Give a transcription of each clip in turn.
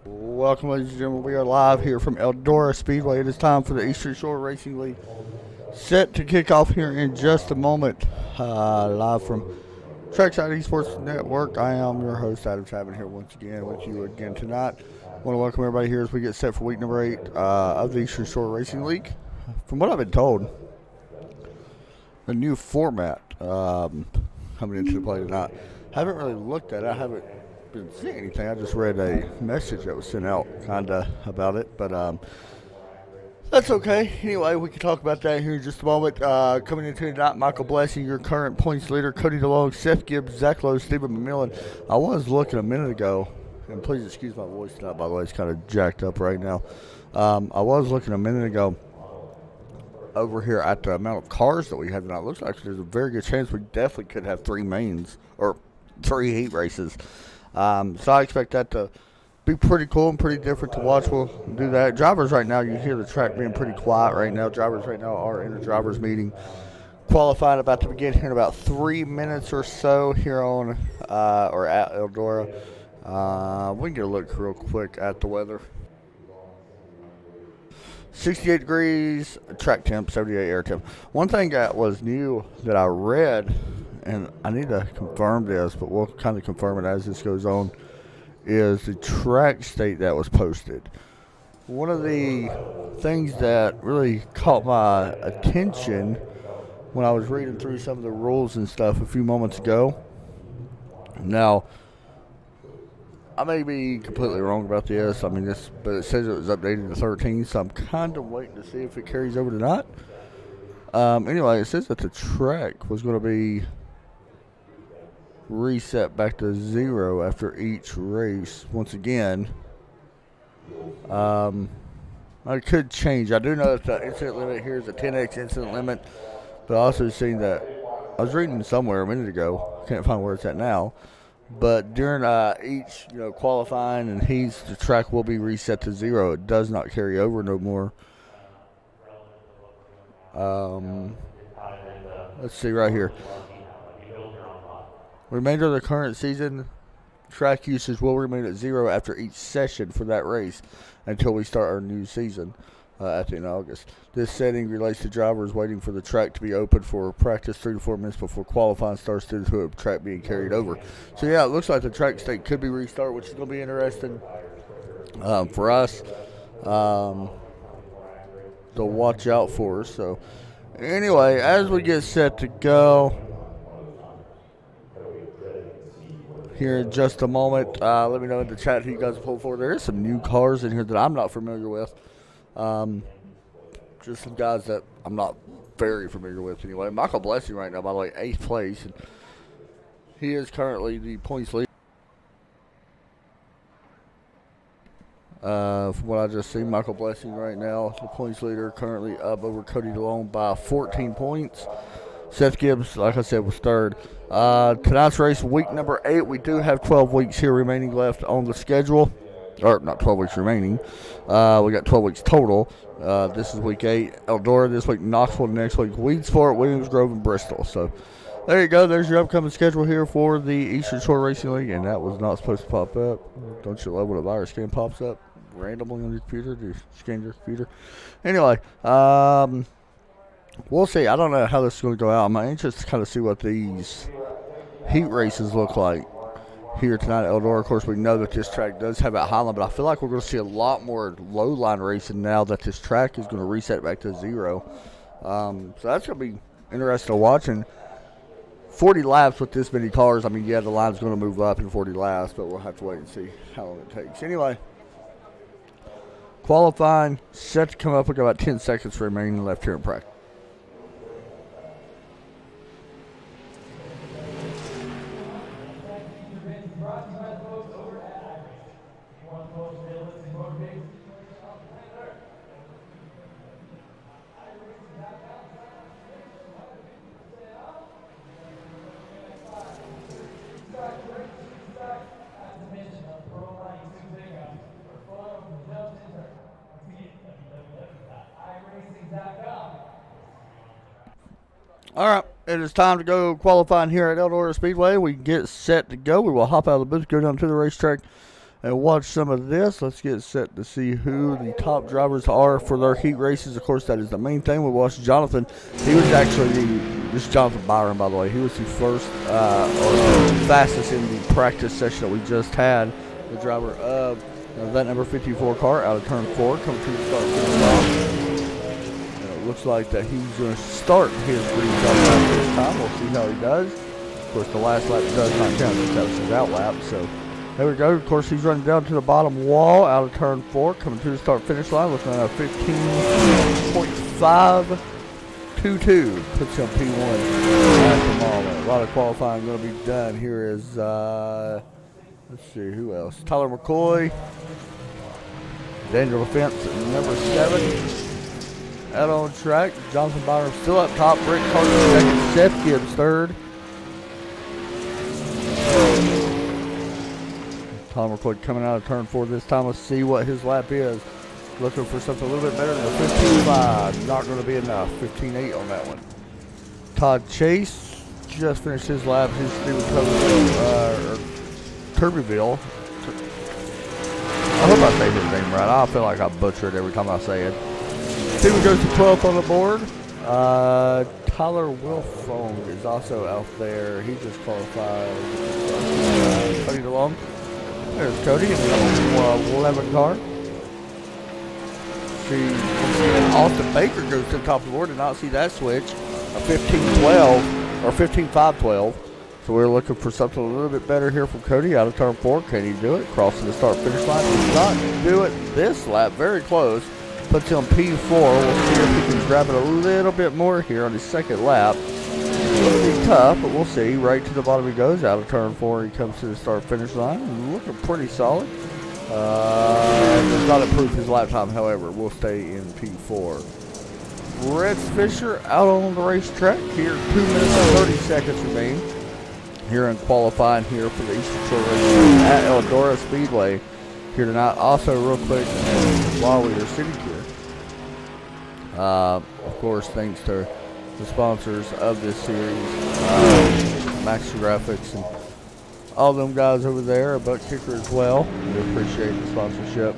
Welcome, ladies and gentlemen. We are live here from Eldora Speedway. It is time for the Eastern Shore Racing League set to kick off here in just a moment. Live from Trackside Esports Network. I am your host, Adam Chapman, here once again with you again tonight. I want to welcome everybody here as we get set for week number 8 of the Eastern Shore Racing League. From what I've been told, a new format coming into play tonight. Haven't really looked at it. I haven't been seeing anything. I just read a message that was sent out kind of about it, but that's okay. Anyway, we can talk about that here in just a moment. Coming into tonight, Michael Blessing, your current points leader, Cody DeLong, Seth Gibbs, Zach Lowe, Stephen McMillan. I was looking a minute ago, and please excuse my voice tonight, by the way, it's kind of jacked up right now. I was looking a minute ago over here at the amount of cars that we have tonight. It looks like there's a very good chance we definitely could have 3 mains, or 3 heat races. So I expect that to be pretty cool and pretty different to watch. We'll do that. Drivers right now, you hear the track being pretty quiet right now. Drivers right now are in a drivers meeting. Qualifying about to begin here in about 3 minutes or so here on or at Eldora. We can get a look real quick at the weather. 68 degrees, track temp, 78 air temp. One thing that was new that I read, and I need to confirm this, but we'll kind of confirm it as this goes on, is the track state that was posted. One of the things that really caught my attention when I was reading through some of the rules and stuff a few moments ago. Now, I may be completely wrong about this. I mean, but it says it was updated to 13, so I'm kind of waiting to see if it carries over tonight. Anyway, it says that the track was going to be reset back to 0 after each race. Once again, it could change. I do know that the incident limit here is a 10x incident limit, but I also seen that I was reading somewhere a minute ago. Can't find where it's at now. But during each qualifying and heats, the track will be reset to 0. It does not carry over no more. Let's see right here. Remainder of the current season, track usage will remain at 0 after each session for that race until we start our new season at the end of August. This setting relates to drivers waiting for the track to be open for practice 3 to 4 minutes before qualifying starts due to a track being carried over. So yeah, it looks like the track state could be restarted, which is going to be interesting for us to watch out for. So anyway, as we get set to go here in just a moment, let me know in the chat who you guys pull for. There is some new cars in here that I'm not familiar with. Just some guys that I'm not very familiar with anyway. Michael Blessing right now, by the way, 8th place. And he is currently the points leader. From what I just see, Michael Blessing right now, the points leader, currently up over Cody DeLong by 14 points. Seth Gibbs, like I said, was 3rd. Tonight's race, week number 8. We do have 12 weeks here remaining left on the schedule. Or not 12 weeks remaining. We got 12 weeks total. This is week 8. Eldora this week, Knoxville next week, Weedsport, Williams Grove, and Bristol. So there you go. There's your upcoming schedule here for the Eastern Shore Racing League. And that was not supposed to pop up. Don't you love when a virus scan pops up randomly on your computer? Do you scan your computer? Anyway, we'll see. I don't know how this is going to go out. I'm anxious to kind of see what these heat races look like here tonight at Eldora. Of course, we know that this track does have a Highland, but I feel like we're going to see a lot more low line racing now that this track is going to reset back to 0. So that's going to be interesting to watch. And 40 laps with this many cars, I mean, yeah, the line's going to move up in 40 laps, but we'll have to wait and see how long it takes. Anyway, qualifying set to come up. We've got about 10 seconds remaining left here in practice. All right, it is time to go qualifying here at Eldora Speedway. We get set to go. We will hop out of the booth, go down to the racetrack, and watch some of this. Let's get set to see who the top drivers are for their heat races. Of course, that is the main thing. We watched Jonathan. He was actually this is Jonathan Byron, by the way. He was the first or fastest in the practice session that we just had. The driver of that number 54 car out of turn 4, coming to the start. Looks like that he's going to start his green lap this time. We'll see how he does. Of course, the last lap does not count since that was his out lap. So there we go. Of course, he's running down to the bottom wall out of turn 4, coming to the start finish line. Looking at a 15.522. Puts him P1 at the moment. A lot of qualifying going to be done. Here is, let's see, who else? Tyler McCoy. Daniel LaFence, number 7. Out on track, Jonathan Byron still up top, Brent Carter second, Seth Gibbs third. Tom McCoy coming out of turn 4 this time. Let's see what his lap is. Looking for something a little bit better than a 15.5. Not going to be enough. 15.8 on that one. Todd Chase just finished his lap. His Turbeville. I hope I say his name right. I feel like I butcher it every time I say it. Steven goes to 12th on the board. Tyler Wilfong is also out there. He just qualified. Cody DeLong. There's Cody in the 11 car. Austin Baker goes to the top of the board. Did not see that switch. A 15-12 or 15-5-12. So we're looking for something a little bit better here from Cody out of turn 4. Can he do it? Crossing the start finish line. Does not do it this lap. Very close. Puts him P4. We'll see if he can grab it a little bit more here on his second lap. It'll be tough, but we'll see. Right to the bottom he goes. Out of turn 4, he comes to the start-finish line. Looking pretty solid. Does not improve his lap time, however. We'll stay in P4. Brett Fisher out on the racetrack here. 2 minutes and 30 seconds remain. Here in qualifying here for the Eastern Shore Race at Eldora Speedway here tonight. Also, real quick, while we are sitting here, of course, thanks to the sponsors of this series, Max Graphics and all them guys over there, Buck Kicker as well. We appreciate the sponsorship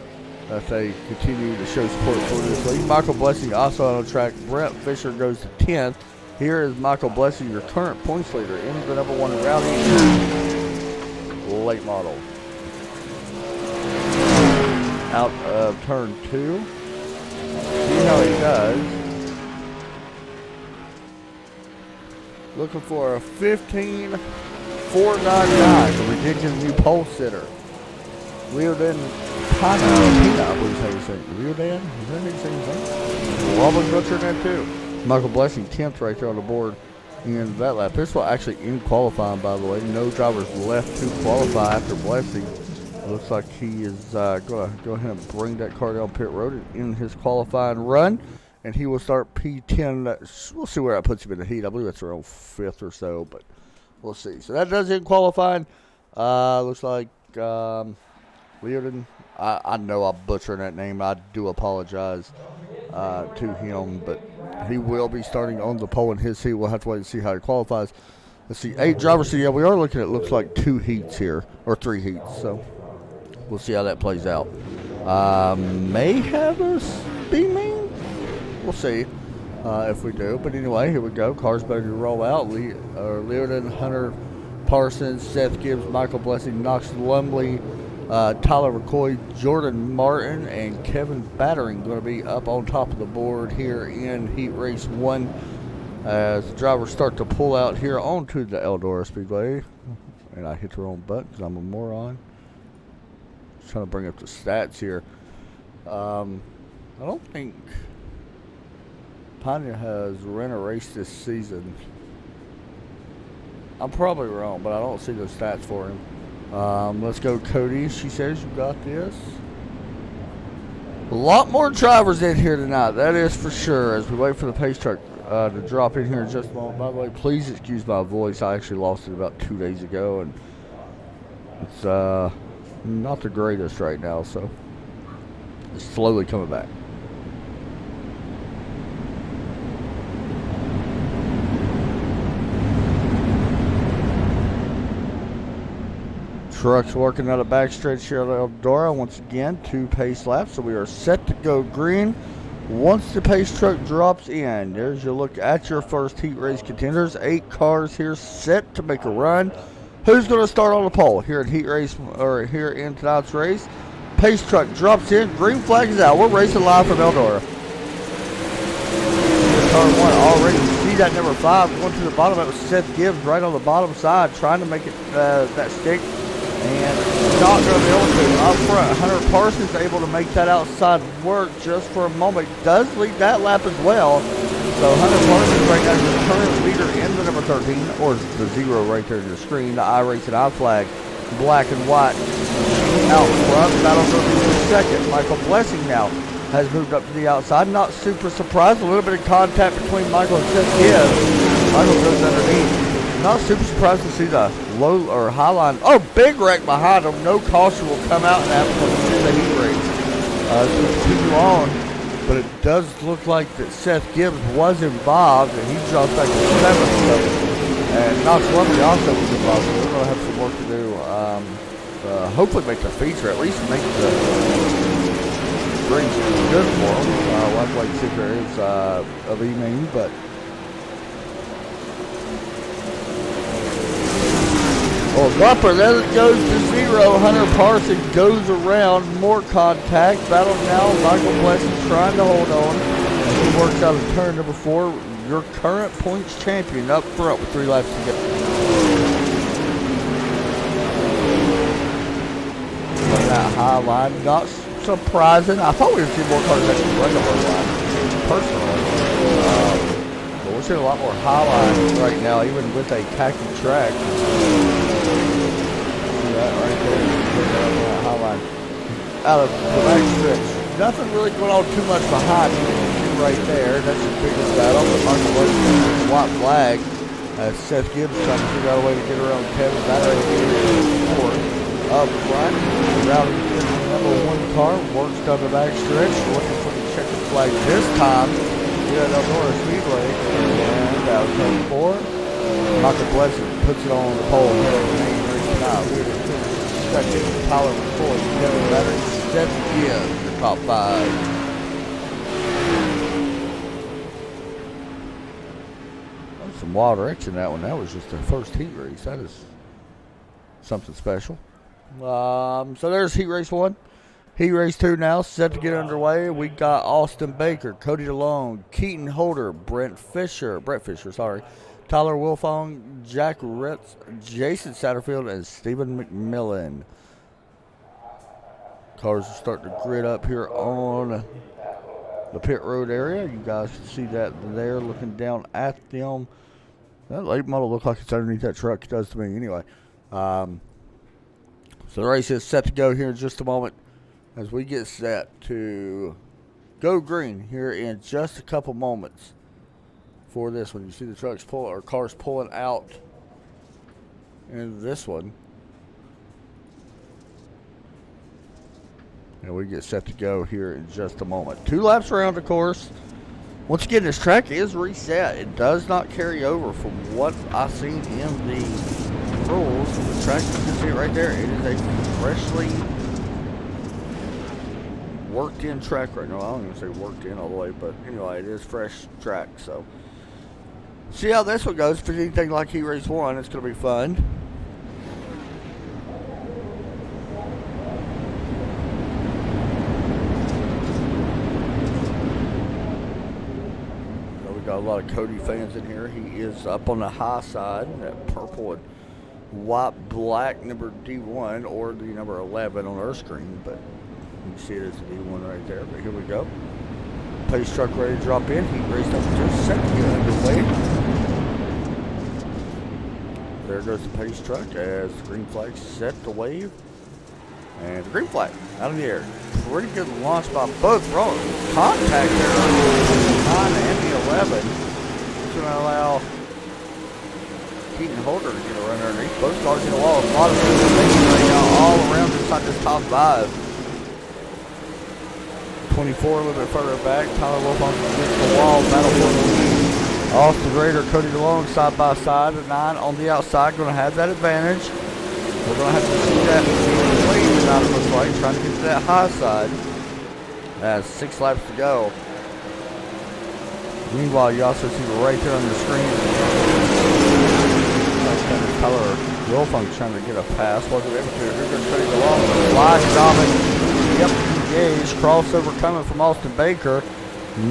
that they continue to show support for this league. Michael Blessing also on the track. Brent Fisher goes to 10th. Here is Michael Blessing, your current points leader in the number 1 rowdy late model. Out of turn 2. See how he does. Looking for a 15.499. So we did get a new pole sitter. Leodan Pina, I believe is how you say it. Leodan? Is that how you say his name? Well, I'm butchering that too. Michael Blessing 10th right there on the board in that lap. This will actually end qualifying, by the way. No drivers left to qualify after Blessing. It looks like he is going to go ahead and bring that car down pit road in his qualifying run. And he will start P10. We'll see where that puts him in the heat. I believe that's around 5th or so, but we'll see. So that does end qualifying. Looks like Leodan. I know I'm butchering that name. I do apologize to him, but he will be starting on the pole in his heat. We'll have to wait and see how he qualifies. Let's see, 8 drivers. So yeah, we are looking at, looks like 2 heats here, or 3 heats. So we'll see how that plays out. May have us be mean. We'll see if we do. But anyway, here we go. Cars better to roll out. Leodan, Hunter Parsons, Seth Gibbs, Michael Blessing, Knox Lumley, Tyler McCoy, Jordan Martin, and Kevin Battering going to be up on top of the board here in Heat Race 1 as the drivers start to pull out here onto the Eldora Speedway. And I hit the wrong button because I'm a moron. Just trying to bring up the stats here. I don't think Panya has ran a race this season. I'm probably wrong, but I don't see those stats for him. Let's go, Cody. She says you got this. A lot more drivers in here tonight, that is for sure, as we wait for the pace truck to drop in here in just a moment. By the way, please excuse my voice. I actually lost it about 2 days ago, and it's not the greatest right now, so it's slowly coming back. Trucks working out a backstretch here at Eldora. Once again, 2 pace laps, so we are set to go green. Once the pace truck drops in, there's your look at your first heat race contenders. 8 cars here set to make a run. Who's going to start on the pole here in heat race, or here in tonight's race? Pace truck drops in, green flag is out. We're racing live from Eldora. Car 1 already. See that number 5 going to the bottom. That was Seth Gibbs right on the bottom side, trying to make it that stick, and not going to be able to. Up front, Hunter Parsons able to make that outside work just for a moment. Does lead that lap as well. So Hunter Parsons right now is the current leader in the number 13, or the 0 right there in the screen. The I race and I flag, black and white. Out front, that'll go to second. Michael Blessing now has moved up to the outside. Not super surprised. A little bit of contact between Michael and Seth Gibbs. Michael goes underneath. Not super surprised to see the low or high line. Oh, big wreck behind him. No caution will come out in that because it's the heat race. So continue on. But it does look like that Seth Gibbs was involved, and he drops back to 7th. And Knox Lumley also was involved. So we're going to have some work to do. Hopefully make the feature, at least make the brings good for him. We'll have to wait and see if there is a mean, but bumper, then it goes to 0. Hunter Parsons goes around, more contact. Battle now, Michael Blessing trying to hold on. He works out of turn number 4. Your current points champion up front with 3 laps to go. That high line, not surprising. I thought we would see more cars actually run the low line, personally. But we're seeing a lot more high lines right now, even with a khaki track. See that right there? High line. Out of the back stretch. Nothing really going on too much behind me right there. That's the biggest battle. But Michael Blessing, white flag. Seth Gibbs trying to figure out a way to get around Kevin Battery. Up front, routing in the number 1 car, works down the back stretch, looking for the checkered flag this time. Here at Eldora Speedway, and out of turn 4, Michael Blessing puts it on the pole here at the main race tonight. We're going to second, Tyler McCoy, Kevin Battery, Seth Gibbs, the top 5. That's some wild direction that one. That was just their first heat race. That is something special. So there's heat race 1. Heat race 2 now set to get underway. We got Austin Baker, Cody DeLong, Keaton Holder, Brett Fisher, Tyler Wilfong, Jack Ritz, Jason Satterfield, and Stephen McMillan. Cars are starting to grid up here on the pit road area. You guys can see that there looking down at them. That late model looks like it's underneath that truck. It does to me anyway. So the race is set to go here in just a moment as we get set to go green here in just a couple moments for this one. You see the trucks cars pulling out in this one. And we get set to go here in just a moment. 2 laps around the course. Once again, this track is reset. It does not carry over from what I've seen in the rules. The track, you can see it right there. It is a freshly worked in track right now. I don't even say worked in all the way, but anyway, it is fresh track. So see how this one goes. If it's anything like Heat Race 1, it's going to be fun. So we got a lot of Cody fans in here. He is up on the high side, that purple and white black number D1, or the number 11 on our screen, but you can see it as a D1 right there. But here we go. Pace truck ready to drop in. Heat race number 2 set to get underway. There goes the pace truck as the green flag set to wave. And the green flag out of the air. Pretty good launch by both rollers. Contact there on the 9 and the 11. It's going to allow Keaton Holder to get a run underneath. Both cars in the wall. A lot of people right now all around inside this top 5. 24 a little bit further back. Tyler Wolfong against the wall. Battle for the lead. Austin Raider, Cody DeLong side by side. At 9 on the outside. Going to have that advantage. We're going to have to see that wave out of the fight, trying to get to that high side. 6 laps to go. Meanwhile, you also see right there on the screen, Tyler Wilfunk trying to get a pass. Wasn't able to. Here goes Cody DeLong. Slide dropping. Yep, engaged. Crossover coming from Austin Baker.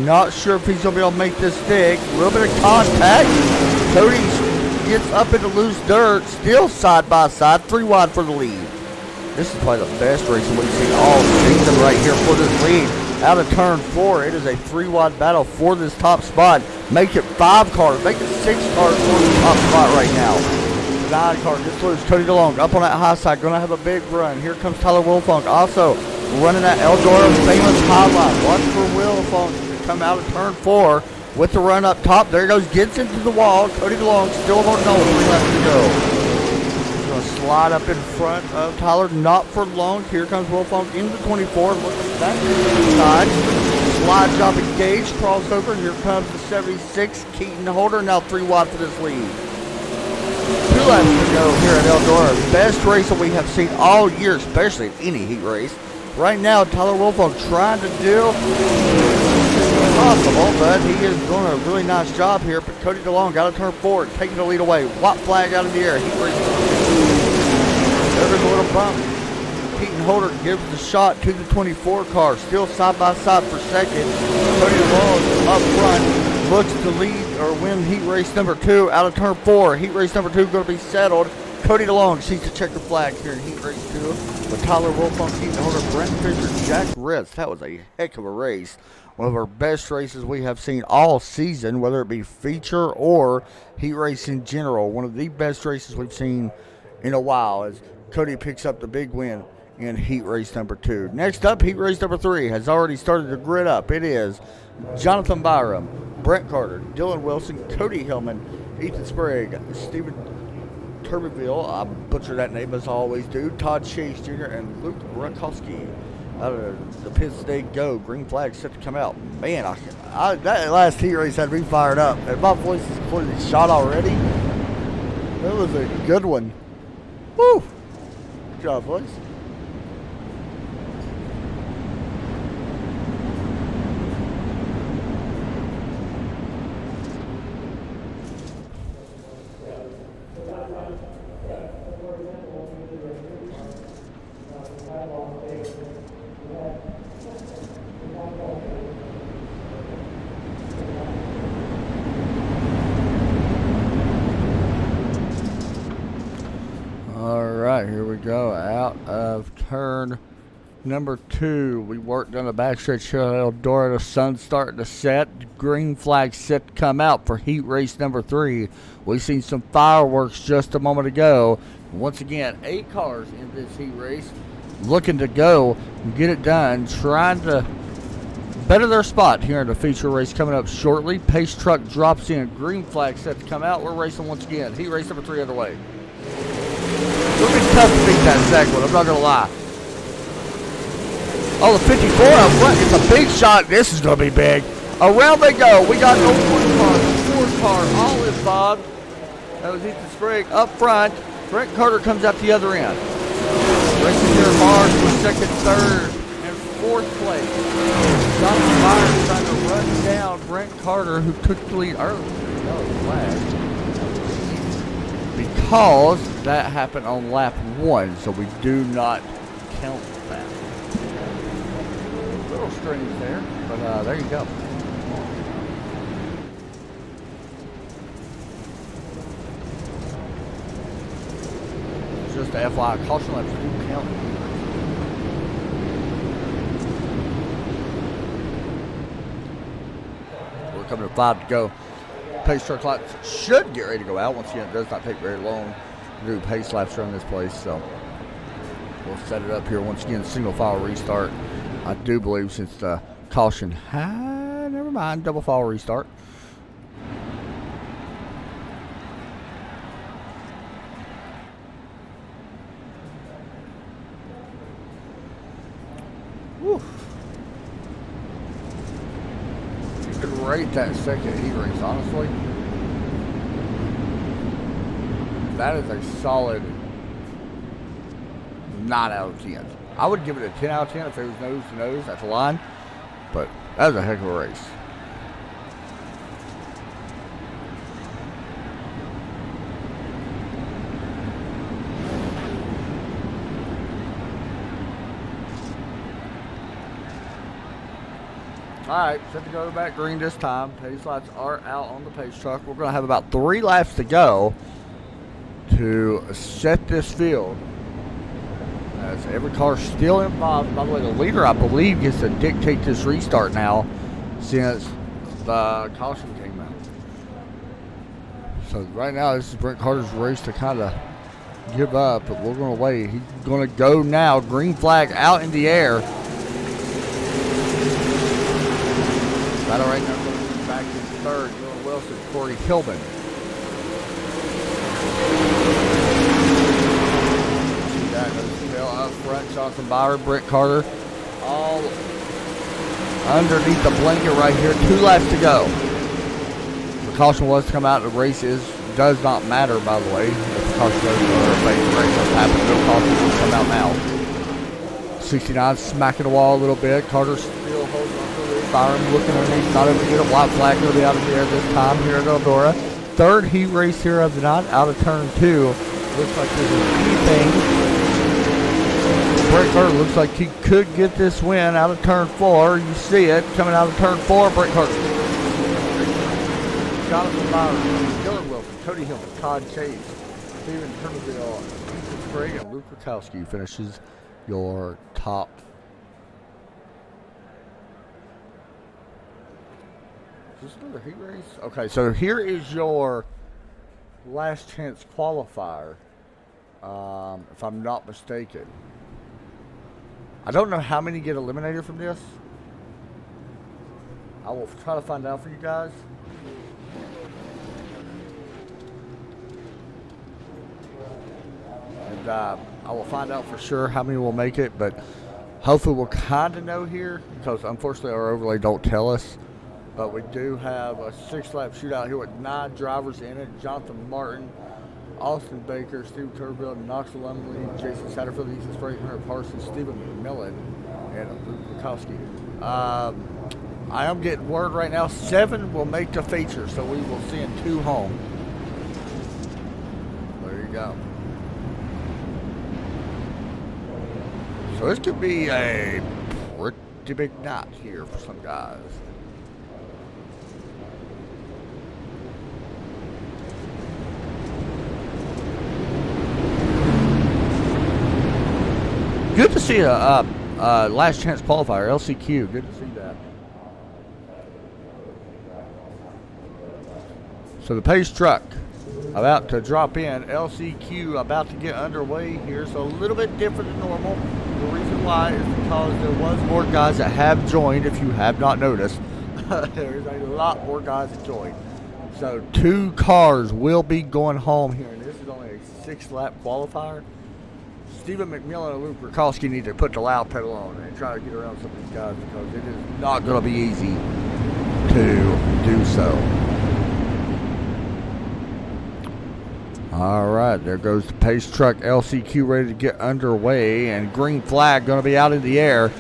Not sure if he's going to be able to make this stick. A little bit of contact. Cody gets up into loose dirt. Still side by side. 3 wide for the lead. This is probably the best race we've seen all season right here for this lead. Out of turn 4, it is a 3 wide battle for this top spot. Make it 5 cars. Make it 6 cars for the top spot right now. 9 cars gets loose. Cody DeLong up on that high side. Going to have a big run. Here comes Tyler Wilfunk. Also running that Eldora famous high line. Watch for Wilfunk to come out of turn 4 with the run up top. There he goes. Gets into the wall. Cody DeLong still holding on. 3 laps to go. Slide up in front of Tyler, not for long. Here comes Wilfunk into 24, looking back to the side. Slide job engaged, crossover. Here comes the 76, Keaton Holder, now 3 wide for this lead. 2 laps to go here at Eldora. Best race that we have seen all year, especially in any heat race. Right now, Tyler Wilfunk trying to do impossible, but he is doing a really nice job here. But Cody DeLong got to turn forward, taking the lead away. White flag out of the air. Heat race. There's a little bump. Keaton Holder gives the shot to the 24 car. Still side by side for second. Cody DeLong up front. Looks to lead or win heat race number 2 out of turn 4. Heat race number 2 going to be settled. Cody DeLong sees the checker flag here in heat race 2. With Tyler Wilfunk, Keaton Holder, Brent Fisher, Jack Ritz. That was a heck of a race. One of our best races we have seen all season, whether it be feature or heat race in general. One of the best races we've seen in a while as Cody picks up the big win in heat race number 2. Next up, heat race number 3 has already started to grid up. It is Jonathan Byram, Brent Carter, Dylan Wilson, Cody Hillman, Ethan Sprague, Stephen Turbeville, I butcher that name as I always do, Todd Chase Jr., and Luke Rakowski. Out of the pits they go. Green flag set to come out. Man, that last heat race had me fired up. And my voice is completely shot already. That was a good one. Woo! Good job, boys. Here we go, out of turn number 2. We worked on the backstretch here at Eldora. The sun's starting to set. Green flag set to come out for heat race number 3. We've seen some fireworks just a moment ago. Once again, 8 cars in this heat race looking to go and get it done, trying to better their spot here in the feature race coming up shortly. Pace truck drops in. Green flag set to come out. We're racing once again. Heat race number 3 underway. It'll be tough to beat that second one, I'm not going to lie. Oh, the 54 up front. It's a big shot. This is going to be big. Around they go. We got no 4 car, all involved. That was Ethan Sprague up front. Brent Carter comes out the other end. Racing here Mars for second, third, and 4th place. Jonathan Myers trying to run down Brent Carter, who took the lead early. That was flag. Because that happened on lap 1, so we do not count that. A little strange there, but there you go. Just a FYI, caution laps do count. We're coming to 5 to go. Pace truck laps should get ready to go out. Once again, it does not take very long to do pace laps around this place, so we'll set it up here. Once again, single file restart. I do believe since the caution, never mind, double file restart. Whew. Rate that second heat race, honestly. That is a solid 9 out of 10. I would give it a 10 out of 10 if it was nose to nose at the line, but that was a heck of a race. Alright, set to go back green this time. Pace lights are out on the pace truck. We're going to have about 3 laps to go to set this field. As every car still involved. By the way, the leader, I believe, gets to dictate this restart now since the caution came out. So right now, this is Brent Carter's race to kind of give up, but we're going to wait. He's going to go now. Green flag out in the air. Battle right now going back in third. Dylan Wilson, Corey Hillman. See that? Tail up front. Jonathan Bauer, Brent Carter. All underneath the blanket right here. 2 laps to go. The caution was to come out. The race does not matter, by the way. If the caution goes or if the race does happen, no caution will come out now. 69 smacking the wall a little bit. Carter still holding on. Byron looking underneath, not able to get a white flag. Going to be out of the air this time here at Eldora. Third heat race here of the night, out of turn 2. Looks like this is anything. Brent Carter looks like he could get this win out of turn 4. You see it coming out of turn 4. Brent Carter. Jonathan Byron, Dylan Wilson, Cody Hillman, Todd Chase, Steven Turnerville, Ethan Sprague, and Luke Rakowski finishes your top. Is this another heat race? Okay, so here is your last chance qualifier, if I'm not mistaken. I don't know how many get eliminated from this. I will try to find out for you guys. And I will find out for sure how many will make it, but hopefully we'll kind of know here, because unfortunately our overlay don't tell us. But we do have a 6-lap shootout here with 9 drivers in it. Jonathan Martin, Austin Baker, Steve Turville, Knoxville Lumley, Jason Satterfield, Ethan Sprague, Hunter Parsons, Stephen McMillan, and Luke Rakowski. I am getting word right now, 7 will make the feature, so we will send 2 home. There you go. So this could be a pretty big night here for some guys. Good to see a last chance qualifier, LCQ. Good to see that. So the pace truck about to drop in. LCQ about to get underway here. So a little bit different than normal. The reason why is because there was more guys that have joined, if you have not noticed. There's a lot more guys that joined. So 2 cars will be going home here. And this is only a 6-lap qualifier. Stephen McMillan and Luke Rakowski need to put the loud pedal on and try to get around some of these guys, because it is not going to be easy to do so. All right, there goes the pace truck LCQ ready to get underway, and green flag going to be out in the air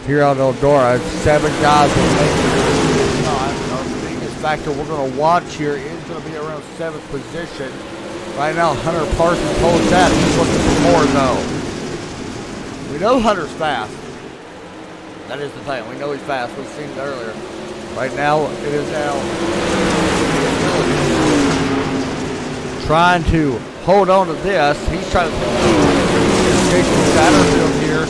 here on Eldora. 7 guys will make it. Our biggest factor we're going to watch here is going to be around 7th position. Right now, Hunter Parsons holds that. He's looking for more, though. We know Hunter's fast. That is the thing. We know he's fast. We've seen it earlier. Right now, it is now trying to hold on to this. He's trying to Jason Satterfield here.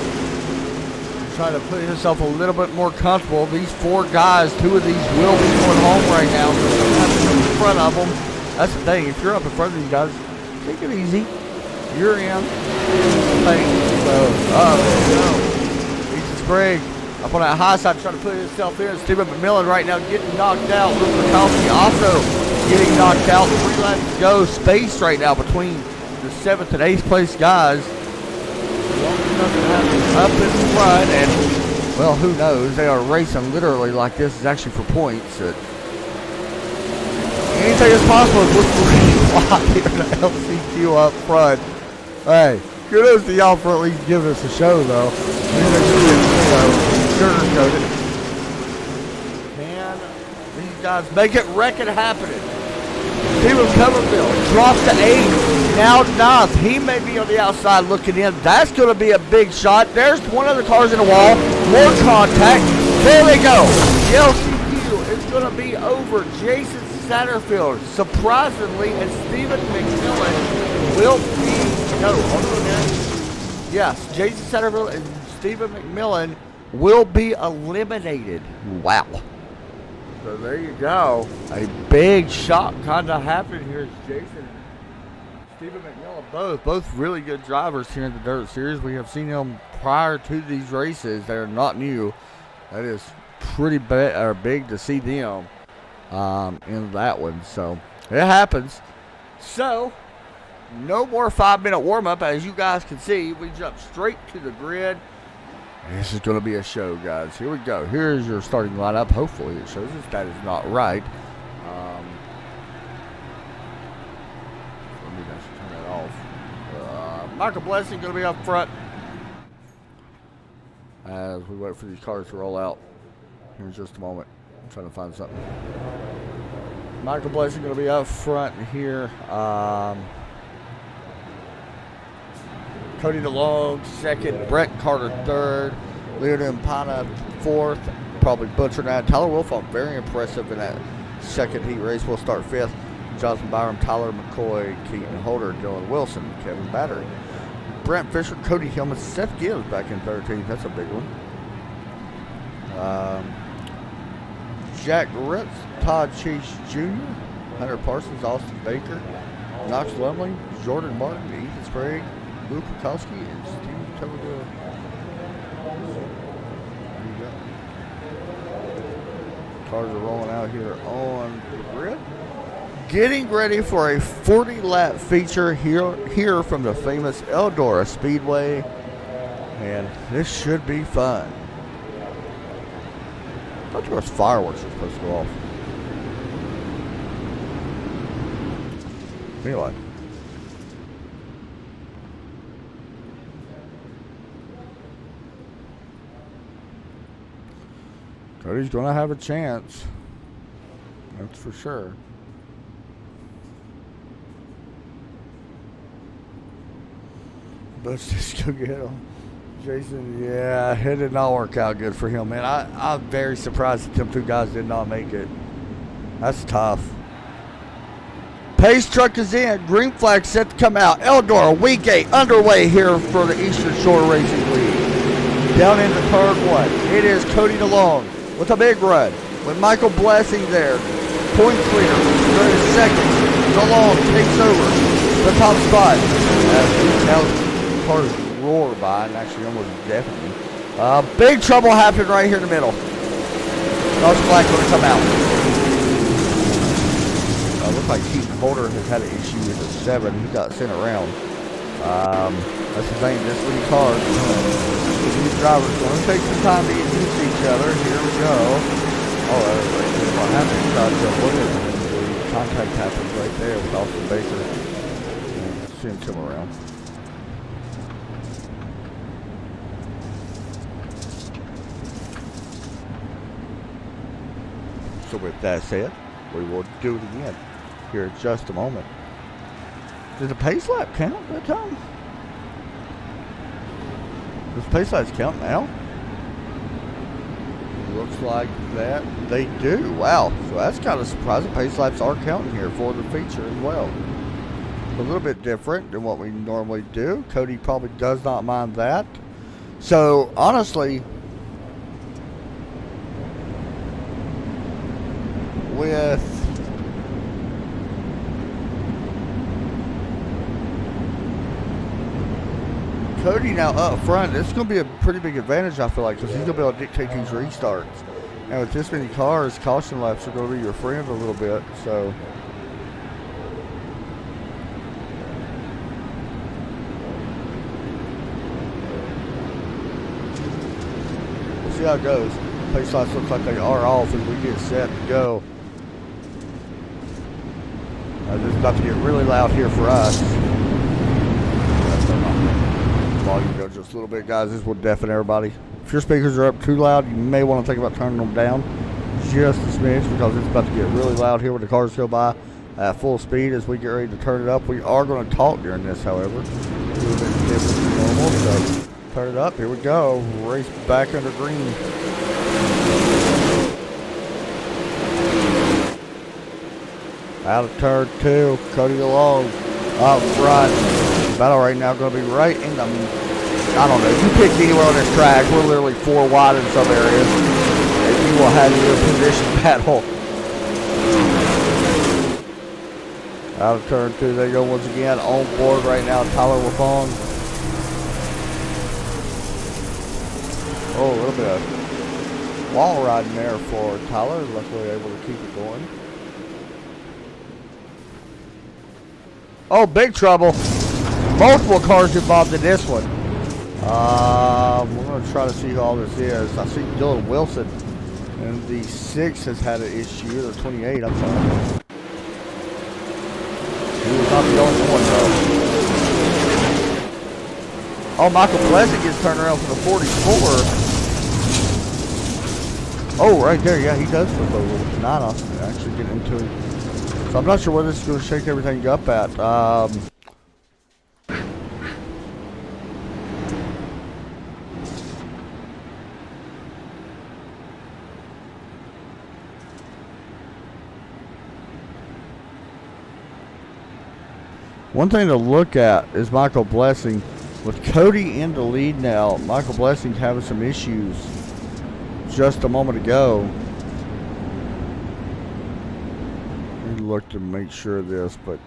He's trying to put himself a little bit more comfortable. These 4 guys, 2 of these will be going home right now. So they'll have to come in front of them. That's the thing. If you're up in front of these guys, take it easy. You're in. Ethan Sprague up on that high side trying to put himself in. Stephen McMillan right now getting knocked out. Luke Rakowski also getting knocked out. 3 laps to go. Space right now between the 7th and 8th place guys. Up in front, and well, who knows? They are racing literally like this is actually for points. Anything is possible with 3 o'clock here in the LCQ up front. Hey, Kudos to y'all for at least giving us a show, though. Sugarcoat it. Can these guys make it? Wreck it happening. Steven Coverfield drops to 8. Now 9th. He may be on the outside looking in. That's going to be a big shot. There's one of the cars in the wall. More contact. There they go. The LCQ is going to be over. Jason Satterfield, surprisingly, and Stephen McMillan will be. No, hold on a minute. Yes, Jason Satterfield and Stephen McMillan will be eliminated. Wow. So there you go. A big shock kind of happened here. Jason and Stephen McMillan, both really good drivers here in the Dirt Series. We have seen them prior to these races. They are not new. That is pretty big to see them in that one. So it happens. So no more 5-minute warm-up. As you guys can see, we jump straight to the grid. This is going to be a show, guys. Here we go. Here's your starting lineup. Hopefully it shows us that is not right. Let me just turn that off. Michael Blessing going to be up front as we wait for these cars to roll out here in just a moment. I'm trying to find something. Michael Blessing going to be up front here. Cody DeLong, second. Brett Carter, third. Leonard Impana, fourth. Probably butchered that. Tyler Wilfont, very impressive in that second heat race. We'll start fifth. Jonathan Byram, Tyler McCoy, Keaton Holder, Dylan Wilson, Kevin Battery. Brent Fisher, Cody Hillman, Seth Gibbs back in 13th. That's a big one. Jack Ritz, Todd Chase Jr., Hunter Parsons, Austin Baker, Knox Lumley, Jordan Martin, Ethan Sprague, Luke Kukowski, and Steve Tomadale. There you go. Cars are rolling out here on the grid. Getting ready for a 40-lap feature here from the famous Eldora Speedway. And this should be fun. I thought there was fireworks were supposed to go off. Anyway. Cody's going to have a chance. That's for sure. Let's just go get him. Jason, yeah, it did not work out good for him, man. I'm very surprised that them two guys did not make it. That's tough. Pace truck is in. Green flag set to come out. Eldora, week 8 underway here for the Eastern Shore Racing League. Down into turn 1. It is Cody DeLong with a big run. With Michael Blessing there. Points leader. Third and second. DeLong takes over the top spot. Now cars roar by and actually almost deafening. Big trouble happened right here in the middle. Knox Black going to come out. Looks like Keaton Holder has had an issue with the 7. He got sent around. That's the thing, just when cars. These drivers going to take some time to get used to each other. Here we go. Oh, that's what happened. Look at it. The contact happens right there with Austin Baker. Send him around. So with that said, we will do it again here in just a moment. Did the pace lap count that time? Does pace laps count now? Looks like that they do. Wow. So that's kind of surprising. Pace laps are counting here for the feature as well. A little bit different than what we normally do. Cody probably does not mind that. So honestly, with Cody now up front, it's going to be a pretty big advantage, I feel like, because he's going to be able to dictate these restarts. And with this many cars, caution laps are going to be your friend a little bit. So we'll see how it goes. Pace lights look like they are off as we get set to go. This is about to get really loud here for us. Volume go just a little bit, guys. This will deafen everybody. If your speakers are up too loud, you may want to think about turning them down just a smidge, because it's about to get really loud here when the cars go by at full speed as we get ready to turn it up. We are going to talk during this, however. A little bit different than normal, so turn it up. Here we go. Race back under green. Out of turn 2, Cody along up front. Battle right now going to be right in the, I don't know, if you pick anywhere on this track, we're literally 4 wide in some areas, and you will have your position battle. Out of turn 2, they go once again. On board right now, Tyler Lafong. Oh, a little bit of wall riding there for Tyler. Luckily able to keep it going. Oh, big trouble. Multiple cars involved in this one. We're going to try to see who all this is. I see Dylan Wilson. And the 6 has had an issue. The 28, I'm sorry. He was not the only one, though. Oh, Michael Pleasant gets turned around for the 44. Oh, right there. Yeah, he does flip over with the 9 off. Actually get into it. So I'm not sure where this is going to shake everything up at. One thing to look at is Michael Blessing. With Cody in the lead now, Michael Blessing having some issues just a moment ago. Let me look to make sure of this, but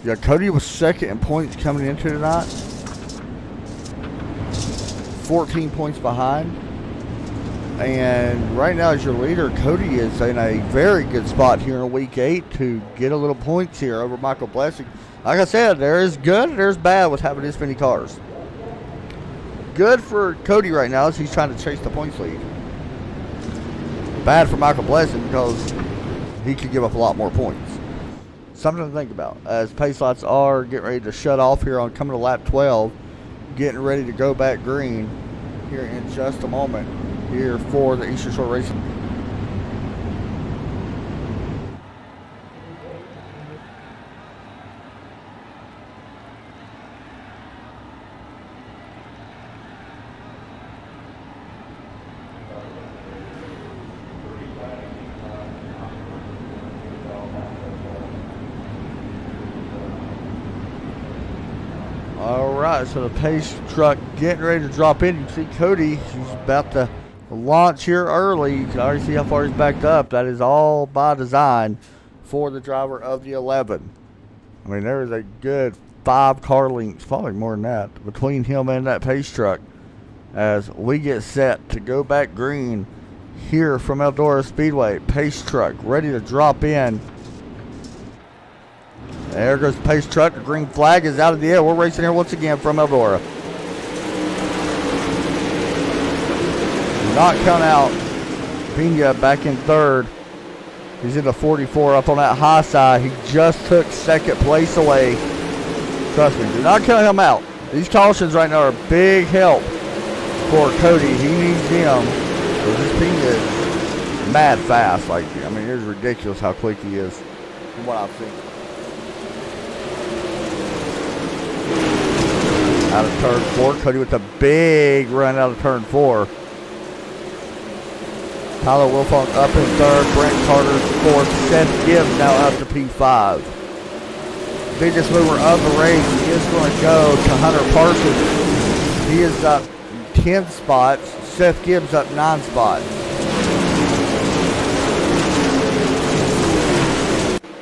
yeah, Cody was second in points coming into tonight. 14 points behind. And right now, as your leader, Cody is in a very good spot here in week 8 to get a little points here over Michael Blessing. Like I said, there is good and there's bad with having this many cars. Good for Cody right now as he's trying to chase the points lead. Bad for Michael Blessing because he could give up a lot more points. Something to think about as pace lights are getting ready to shut off here on coming to lap 12. Getting ready to go back green here in just a moment here for the Eastern Shore Racing. Alright, so the pace truck getting ready to drop in. You see Cody, he's about to launch here early. You can already see how far he's backed up. That is all by design for the driver of the 11. I mean, there is a good 5 car lengths, probably more than that, between him and that pace truck as we get set to go back green here from Eldora Speedway. Pace truck ready to drop in. There goes the pace truck. The green flag is out of the air. We're racing here once again from Eldora. Not count out Pena back in third. He's in the 44 up on that high side. He just took second place away. Trust me, do not count him out. These cautions right now are a big help for Cody. He needs them. This Pena is mad fast. Like, I mean, it's ridiculous how quick he is from what I've seen. Out of turn 4, Cody with a big run out of turn 4. Tyler Wilfong up in third, Brent Carter fourth, Seth Gibbs now up to P5. Biggest mover of the race is going to go to Hunter Parsons. He is up 10 spots, Seth Gibbs up 9 spots.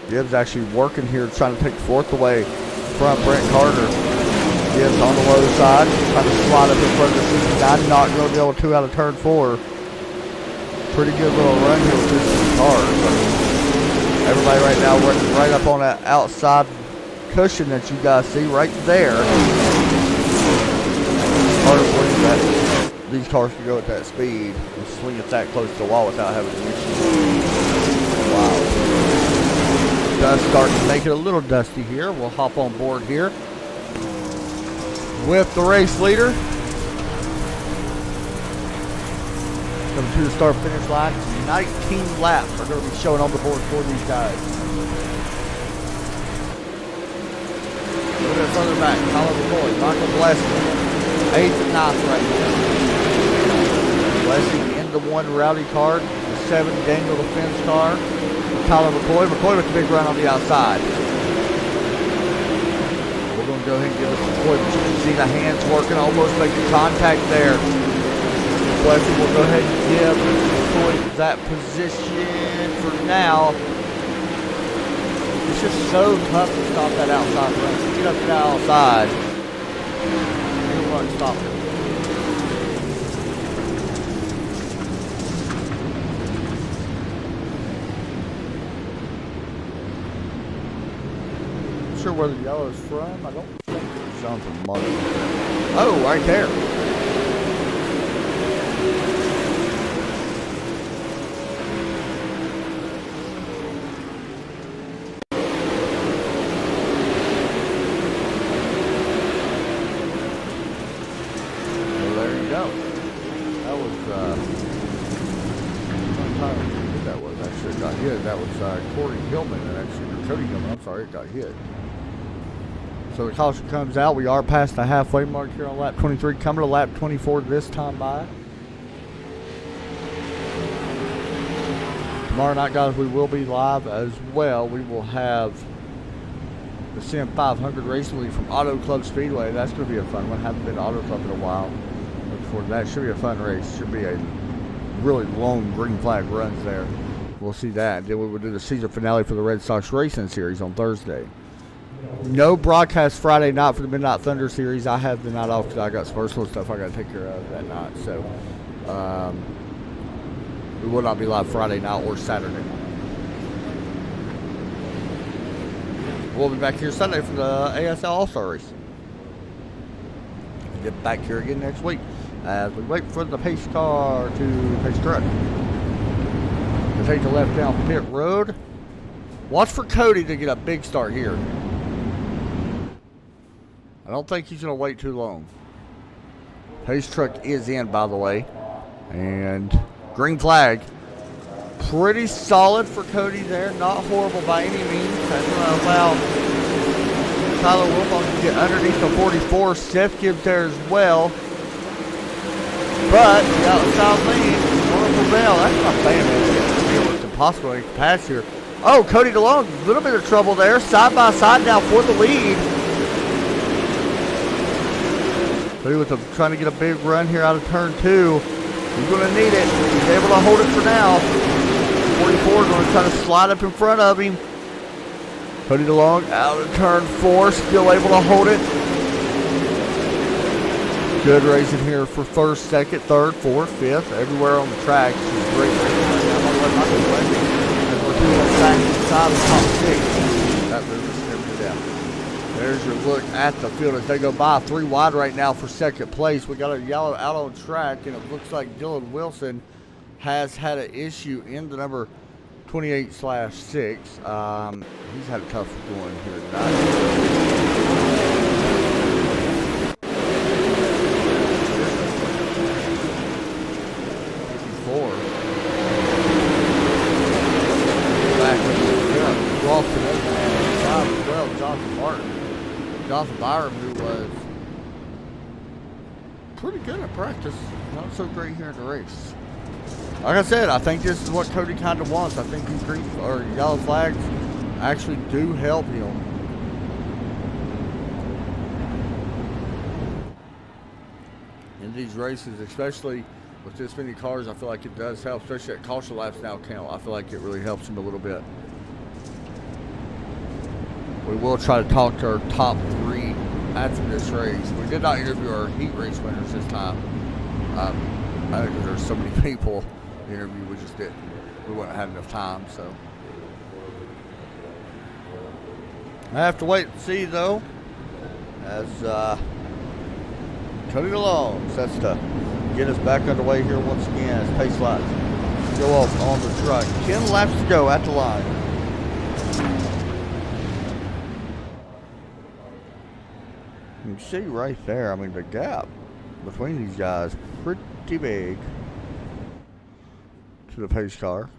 Gibbs actually working here, trying to take fourth away from Brent Carter. Gibbs on the low side, trying to slide up in front of the 69, not going to be able to out of turn 4. Pretty good little run here with this car. Everybody right now working right up on that outside cushion that you guys see right there. Hard to believe that these cars can go at that speed and swing it that close to the wall without having an issue. Wow. Dust starting to make it a little dusty here. We'll hop on board here with the race leader. Coming to the start finish line. 19 laps are going to be showing on the board for these guys. A little bit further back, Tyler McCoy, Michael Blessing, 8th and 9th right now. Blessing in the 1 Rowdy car, the 7 Daniel Defense car. Tyler McCoy. McCoy with a big run on the outside. We're going to go ahead and give us some points. You can see the hands working, almost making contact there. Blessing will go ahead and give McCoy that position for now. It's just so tough to stop that outside run. Get up to that outside. You want to stop it. Sure where the yellow is from. I don't think it's on from Mark. Oh, right there. Well, there you go. That was I'm trying to think who that was. Actually, it got hit. That was Corey Hillman, and actually Cody Hillman. I'm sorry, it got hit. So the caution comes out. We are past the halfway mark here on lap 23. Coming to lap 24 this time by. Tomorrow night, guys, we will be live as well. We will have the Sim 500 Racing League from Auto Club Speedway. That's going to be a fun one. Haven't been to Auto Club in a while. Look forward to that. Should be a fun race. Should be a really long green flag runs there. We'll see that. Then we will do the season finale for the Red Sox Racing Series on Thursday. No broadcast Friday night for the Midnight Thunder Series. I have the night off because I got some personal stuff I got to take care of that night. So we will not be live Friday night or Saturday. We'll be back here Sunday for the ASL All-Star Race. We'll get back here again next week as we wait for the pace car to pace truck. We'll take the left down pit road. Watch for Cody to get a big start here. I don't think he's going to wait too long. Pace truck is in, by the way. And green flag. Pretty solid for Cody there. Not horrible by any means. That's going to allow Tyler Wilmot to get underneath the 44. Seth Gibbs there as well. But the outside lane is going to prevail. That's not bad. It's impossible to pass here. Oh, Cody DeLong, a little bit of trouble there. Side by side now for the lead. Cody with trying to get a big run here out of turn 2. He's going to need it. He's able to hold it for now. 44 is going to try to slide up in front of him. Cody DeLong out of turn 4, still able to hold it. Good racing here for first, second, third, fourth, fifth, everywhere on the track. This is great racing right now. I'm going to let Michael Blessing as we're doing the back inside of the top 6. That moves everything down. There's your look at the field as they go by. 3 wide right now for second place. We got a yellow out on track, and it looks like Dylan Wilson has had an issue in the number 28/6. He's had a tough going here tonight. Jonathan Byram, who was pretty good at practice, not so great here in the race. Like I said, I think this is what Cody kind of wants. I think these green or yellow flags actually do help him. In these races, especially with this many cars, I feel like it does help, especially at caution laps now count. I feel like it really helps him a little bit. We will try to talk to our top 3 after this race. We did not interview our heat race winners this time. I think there's so many people to interview, we just didn't. We wouldn't have enough time, so. I have to wait and see, though, as Cody DeLong sets to get us back underway here once again as pace lights go off on the truck. 10 laps to go at the line. You can see right there, I mean, the gap between these guys pretty big to the pace car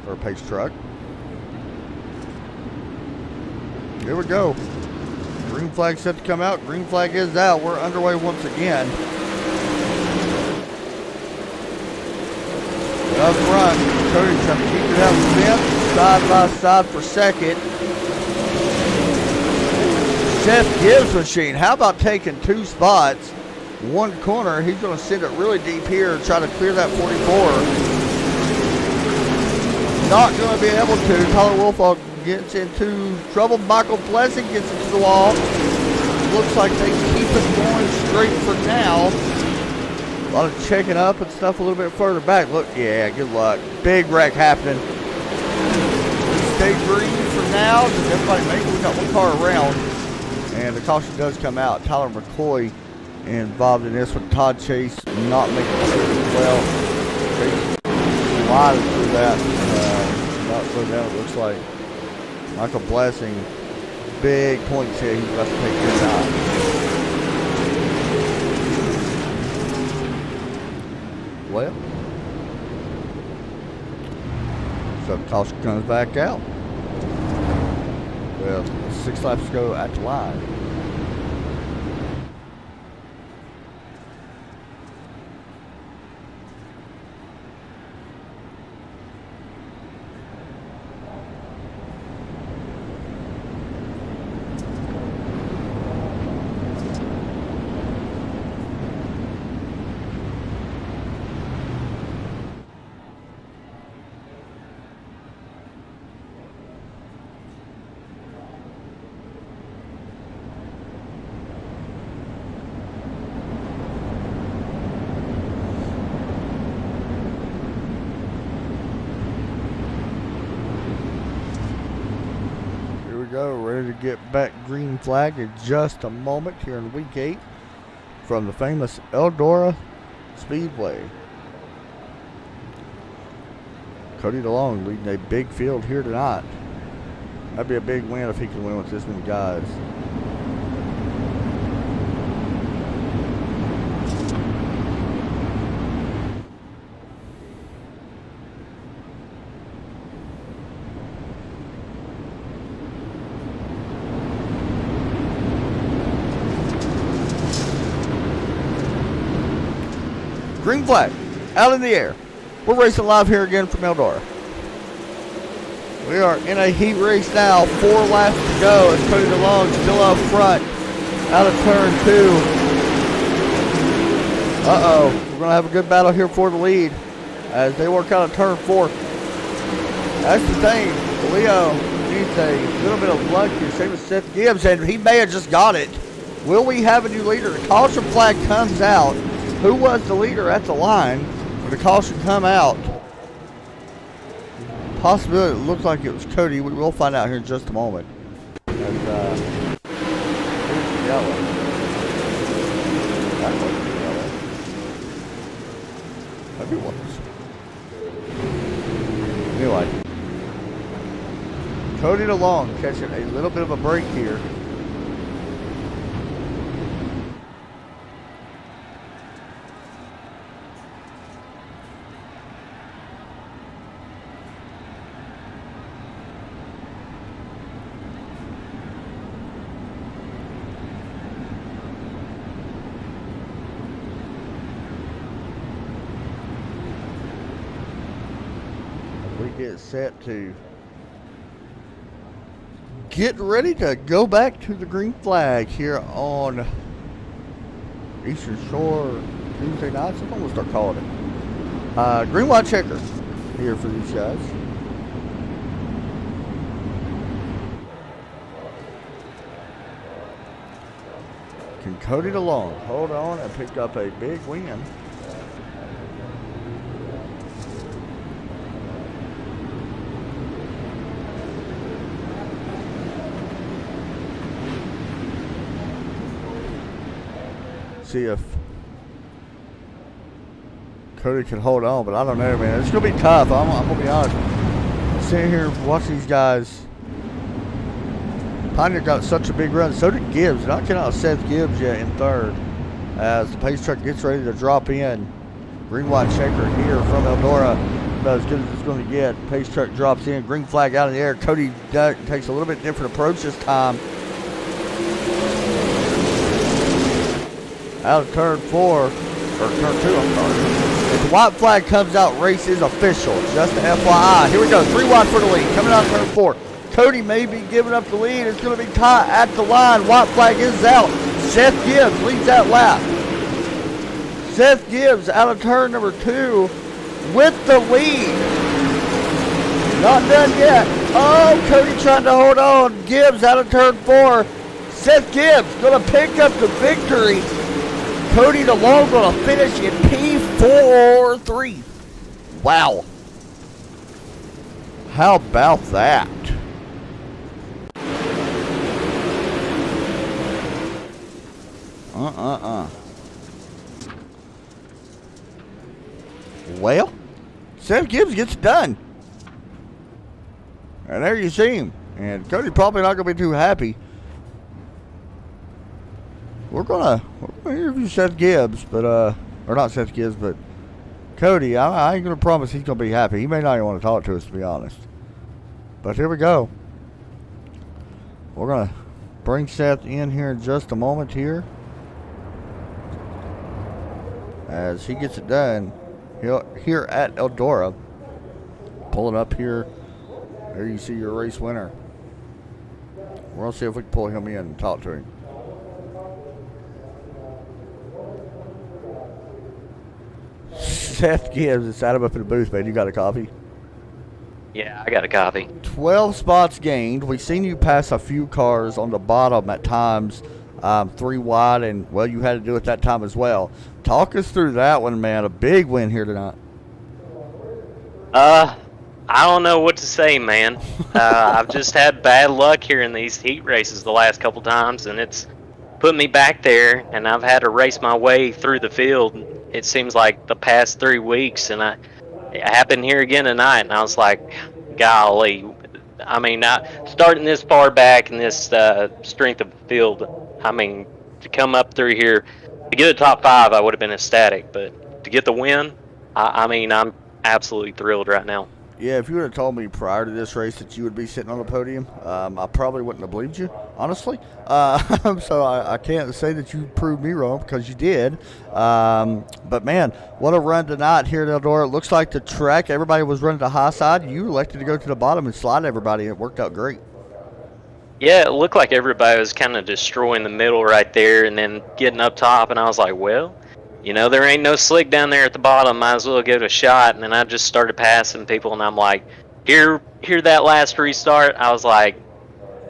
or pace truck. Here we go. Green flag set to come out. Green flag is out. We're underway once again. Up front, Cody's trying to keep it out of the fence. Side by side for second. Seth Gibbs' machine. How about taking 2 spots? One corner. He's going to send it really deep here and try to clear that 44. Not going to be able to. Tyler Wolfall gets into trouble. Michael Blessing gets into the wall. Looks like they keep it going straight for now. A lot of checking up and stuff a little bit further back. Look, yeah, good luck. Big wreck happening. Stay green for now. Does everybody make it? We got one car around. And the caution does come out. Tyler McCoy involved in this one. Todd Chase not making it well. Chase slided through that. Not so down, it looks like. Michael Blessing, big points here. He's about to take this out. Well, so the caution comes back out. Well, 6 laps to go at the line. Go, ready to get back green flag in just a moment here in week 8 from the famous Eldora Speedway. Cody DeLong leading a big field here tonight. That'd be a big win if he can win with this many guys. Green flag, out in the air. We're racing live here again from Eldora. We are in a heat race now. 4 laps to go. It's Cody DeLong still up front. Out of turn 2. Uh-oh. We're going to have a good battle here for the lead as they work out of turn 4. That's the thing. Leo needs a little bit of luck here. Same as Seth Gibbs, and he may have just got it. Will we have a new leader? The caution flag comes out. Who was the leader at the line when the caution come out? Possibility it looked like it was Cody. We will find out here in just a moment. And, here's the yellow. That wasn't the yellow. Maybe it was. Anyway. Cody DeLong catching a little bit of a break here. We get set to get ready to go back to the green flag here on Eastern Shore Tuesday nights. That's what we'll start calling it. Green white checker here for these guys. Can Cody DeLong hold on and pick up a big win? See if Cody can hold on, but I don't know, man. It's gonna be tough. I'm gonna be honest. Sitting here watching these guys Pioneer got such a big run. So did Gibbs. Knocking out Seth Gibbs yet in third. As the pace truck gets ready to drop in. Green white checker here from Eldora. About as good as it's going to get. Pace truck drops in. Green flag out in the air. Cody takes a little bit different approach this time. Out of turn 4. Or turn 2, I'm sorry. If the white flag comes out, race is official. Just the FYI. Here we go. 3 wide for the lead. Coming out of turn 4. Cody may be giving up the lead. It's going to be tight at the line. White flag is out. Seth Gibbs leads that lap. Seth Gibbs out of turn number 2 with the lead. Not done yet. Oh, Cody trying to hold on. Gibbs out of turn 4. Seth Gibbs going to pick up the victory. Cody DeLong going to finish in P43. Wow. How about that? Well, Seth Gibbs gets it done. And there you see him. And Cody's probably not going to be too happy. We're gonna interview Seth Gibbs, but or not Seth Gibbs, but Cody. I ain't gonna promise he's gonna be happy. He may not even want to talk to us, to be honest. But here we go. We're gonna bring Seth in here in just a moment here, as he gets it done here at Eldora. Pulling up here. There you see your race winner. We're gonna see if we can pull him in and talk to him. Seth Gibbs is sat him up in the booth, man. You got a copy? Yeah, I got a copy. 12 spots gained. We've seen you pass a few cars on the bottom at times, 3 wide, and, well, you had to do it that time as well. Talk us through that one, man. A big win here tonight. I don't know what to say, man. I've just had bad luck here in these heat races the last couple times, and it's put me back there, and I've had to race my way through the field. It seems like the past 3 weeks, and it happened here again tonight, and I was like, golly. I mean, starting this far back in this strength of field, I mean, to come up through here, to get a top 5, I would have been ecstatic, but to get the win, I mean, I'm absolutely thrilled right now. Yeah, if you would have told me prior to this race that you would be sitting on the podium, I probably wouldn't have believed you, honestly. So I can't say that you proved me wrong, because you did. But, man, what a run tonight here at Eldora. It looks like the track, everybody was running the high side. You elected to go to the bottom and slide everybody, and it worked out great. Yeah, it looked like everybody was kind of destroying the middle right there and then getting up top, and I was like, well, you know, there ain't no slick down there at the bottom. Might as well give it a shot. And then I just started passing people, and I'm like, here that last restart. I was like,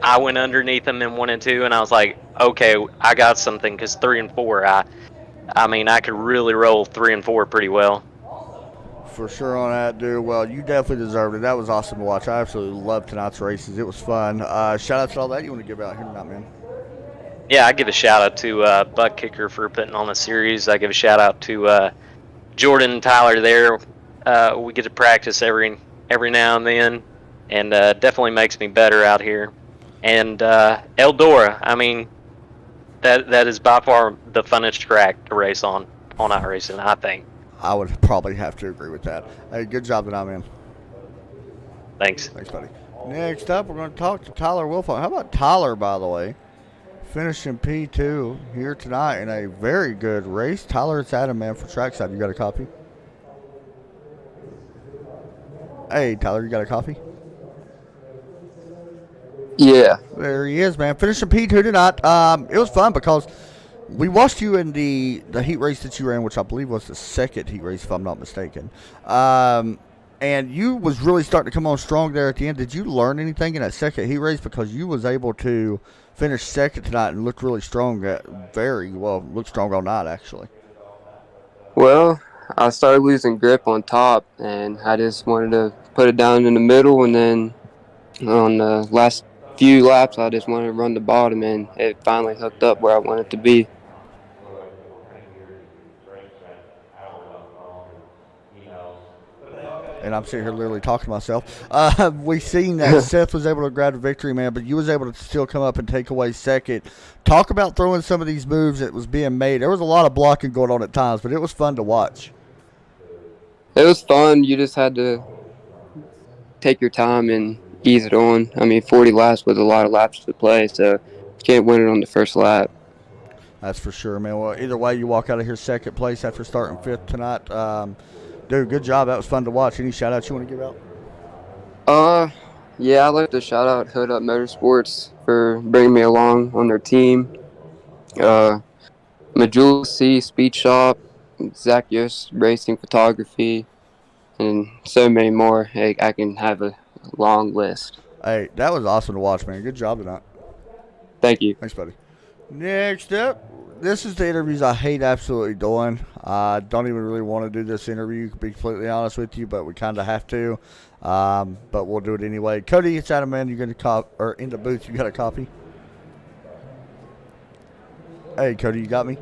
I went underneath them in 1 and 2, and I was like, okay, I got something, because 3 and 4, I mean, I could really roll 3 and 4 pretty well. For sure on that, dude. Well, you definitely deserved it. That was awesome to watch. I absolutely loved tonight's races. It was fun. Shout out to all that you want to give out here tonight, man. Yeah, I give a shout out to Buck Kicker for putting on the series. I give a shout out to Jordan and Tyler there. We get to practice every now and then, and definitely makes me better out here. And Eldora, I mean, that is by far the funnest track to race on iRacing, I think. I would probably have to agree with that. Hey, good job tonight, man. Thanks. Thanks, buddy. Next up, we're going to talk to Tyler Wilfon. How about Tyler, by the way? Finishing P2 here tonight in a very good race. Tyler, it's Adam, man, for Trackside. You got a copy? Hey, Tyler, you got a copy? Yeah. There he is, man. Finishing P2 tonight. It was fun because we watched you in the heat race that you ran, which I believe was the second heat race, if I'm not mistaken. And you was really starting to come on strong there at the end. Did you learn anything in that second heat race? Because you was able to finish second tonight and looked really strong. Looked strong all night, actually. Well, I started losing grip on top, and I just wanted to put it down in the middle, and then on the last few laps, I just wanted to run the bottom, and it finally hooked up where I wanted it to be. and I'm sitting here literally talking to myself. We seen that Seth was able to grab the victory, man, but you was able to still come up and take away second. Talk about throwing some of these moves that was being made. There was a lot of blocking going on at times, but it was fun to watch. It was fun. You just had to take your time and ease it on. I mean, 40 laps was a lot of laps to play, so you can't win it on the first lap. That's for sure, man. Well, either way, you walk out of here second place after starting fifth tonight. Dude, good job. That was fun to watch. Any shout outs you want to give out? Yeah, I'd like to shout out Hood Up Motorsports for bringing me along on their team. Majula C Speed Shop, Zach Yost Racing Photography, and so many more. Hey, I can have a long list. Hey, that was awesome to watch, man. Good job tonight. Thank you. Thanks, buddy. Next up, this is the interviews I hate absolutely doing. I don't even really want to do this interview, to be completely honest with you, but we kind of have to. But we'll do it anyway. Cody, it's Adam, man. You're going to or in the booth, you got a copy? Hey, Cody, you got me?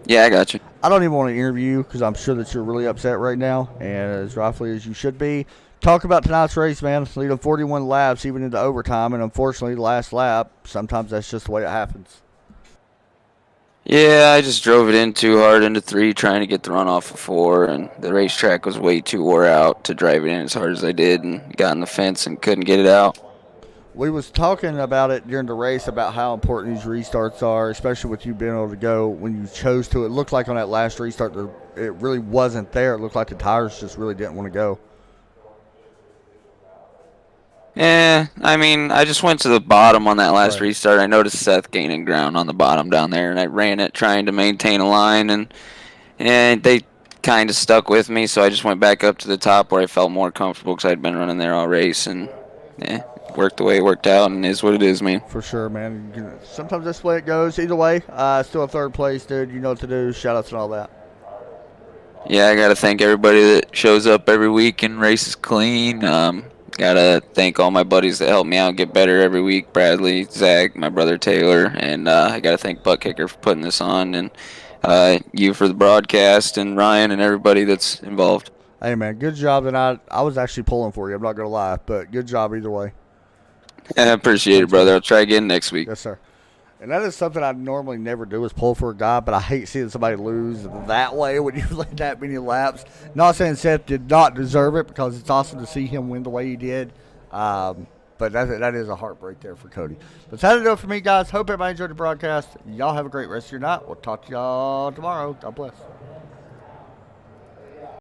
Yeah, I got you. I don't even want to interview you because I'm sure that you're really upset right now, and as rightfully as you should be. Talk about tonight's race, man. Leading 41 laps, even into overtime, and unfortunately, last lap, sometimes that's just the way it happens. Yeah, I just drove it in too hard into 3, trying to get the run off of 4, and the racetrack was way too wore out to drive it in as hard as I did, and got in the fence and couldn't get it out. We was talking about it during the race about how important these restarts are, especially with you being able to go when you chose to. It looked like on that last restart, it really wasn't there. It looked like the tires just really didn't want to go. Yeah, I mean, I just went to the bottom on that last Right. restart. I noticed Seth gaining ground on the bottom down there, and I ran it trying to maintain a line, and they kind of stuck with me, so I just went back up to the top where I felt more comfortable because I'd been running there all race, and yeah, worked the way it worked out, and it is what it is, man. For sure, man. Sometimes that's the way it goes. Either way, still in third place, dude. You know what to do. Shout-outs and all that. Yeah, I got to thank everybody that shows up every week and races clean. Got to thank all my buddies that help me out get better every week. Bradley, Zach, my brother Taylor, and I got to thank Butt Kicker for putting this on, and you for the broadcast, and Ryan and everybody that's involved. Hey, man, good job tonight. I was actually pulling for you. I'm not going to lie, but good job either way. I appreciate it, brother. I'll try again next week. Yes, sir. And that is something I normally never do is pull for a guy, but I hate seeing somebody lose that way when you lead that many laps. Not saying Seth did not deserve it because it's awesome to see him win the way he did. But that is a heartbreak there for Cody. That's how to do it for me, guys. Hope everybody enjoyed the broadcast. Y'all have a great rest of your night. We'll talk to y'all tomorrow. God bless.